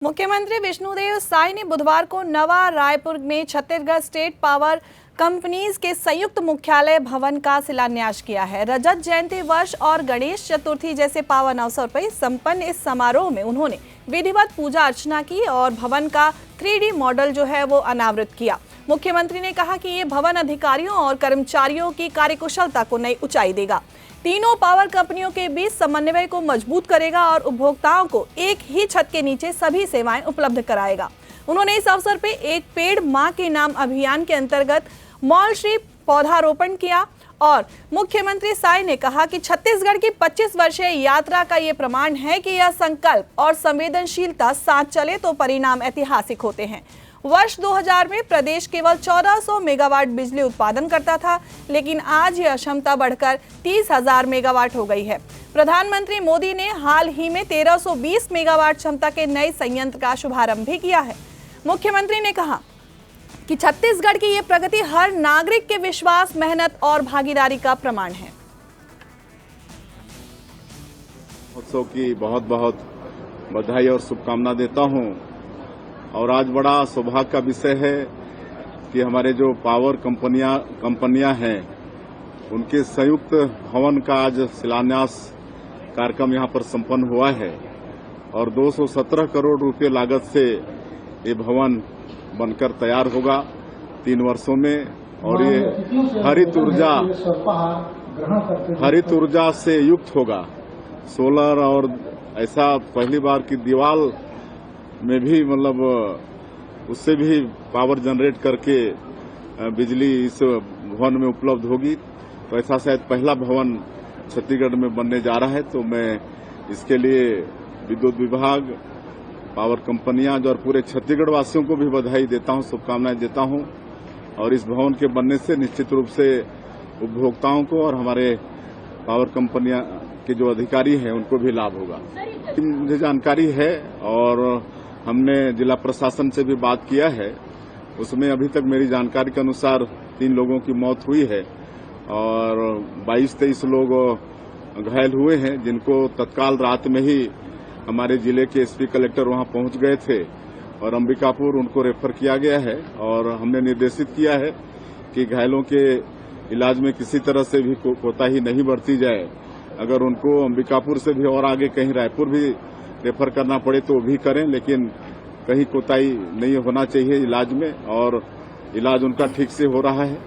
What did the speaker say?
मुख्यमंत्री विष्णुदेव साय ने बुधवार को नवा रायपुर में छत्तीसगढ़ स्टेट पावर कंपनीज के संयुक्त मुख्यालय भवन का शिलान्यास किया है। रजत जयंती वर्ष और गणेश चतुर्थी जैसे पावन अवसर पर संपन्न इस समारोह में उन्होंने विधिवत पूजा अर्चना की और भवन का 3D मॉडल जो है वो अनावृत किया। मुख्यमंत्री ने कहा कि ये भवन अधिकारियों और कर्मचारियों की कार्यकुशलता को नई ऊंचाई देगा, तीनों पावर कंपनियों के बीच समन्वय को मजबूत करेगा और उपभोक्ताओं को एक ही छत के नीचे सभी सेवाएं उपलब्ध कराएगा। उन्होंने इस अवसर पे एक पेड़ मां के नाम अभियान के अंतर्गत मॉल श्री पौधारोपण किया और मुख्यमंत्री साय ने कहा कि छत्तीसगढ़ की 25 वर्षीय यात्रा का ये प्रमाण है कि यह संकल्प और संवेदनशीलता साथ चले तो परिणाम ऐतिहासिक होते हैं। वर्ष 2000 में प्रदेश केवल 1400 मेगावाट बिजली उत्पादन करता था, लेकिन आज यह क्षमता बढ़कर 30,000 मेगावाट हो गई है। प्रधानमंत्री मोदी ने हाल ही में 1320 मेगावाट क्षमता के नए संयंत्र का शुभारंभ भी किया है। मुख्यमंत्री ने कहा कि छत्तीसगढ़ की ये प्रगति हर नागरिक के विश्वास, मेहनत और भागीदारी का प्रमाण है। महोत्सव की बहुत बहुत बधाई और शुभकामना देता हूं। और आज बड़ा सौभाग्य का विषय है कि हमारे जो पावर कंपनियां हैं उनके संयुक्त भवन का आज शिलान्यास कार्यक्रम यहां पर संपन्न हुआ है और 217 करोड़ रुपए लागत से ये भवन बनकर तैयार होगा 3 वर्षों में। और ये हरित ऊर्जा से युक्त होगा, सोलर और ऐसा पहली बार की दीवार में भी मतलब उससे भी पावर जनरेट करके बिजली इस भवन में उपलब्ध होगी। तो ऐसा शायद पहला भवन छत्तीसगढ़ में बनने जा रहा है। तो मैं इसके लिए विद्युत विभाग, पावर कंपनियां और पूरे छत्तीसगढ़ वासियों को भी बधाई देता हूं, शुभकामनाएं देता हूं। और इस भवन के बनने से निश्चित रूप से उपभोक्ताओं को और हमारे पावर कंपनियां के जो अधिकारी हैं उनको भी लाभ होगा। मुझे जानकारी है और हमने जिला प्रशासन से भी बात किया है, उसमें अभी तक मेरी जानकारी के अनुसार 3 लोगों की मौत हुई है और 22-23 लोग घायल हुए हैं, जिनको तत्काल रात में ही हमारे जिले के एसपी कलेक्टर वहां पहुंच गए थे और अंबिकापुर उनको रेफर किया गया है। और हमने निर्देशित किया है कि घायलों के इलाज में किसी तरह से भी कोताही नहीं बरती जाए। अगर उनको अंबिकापुर से भी और आगे कहीं रायपुर भी रेफर करना पड़े तो वो भी करें, लेकिन कहीं कोताही नहीं होना चाहिए इलाज में और इलाज उनका ठीक से हो रहा है।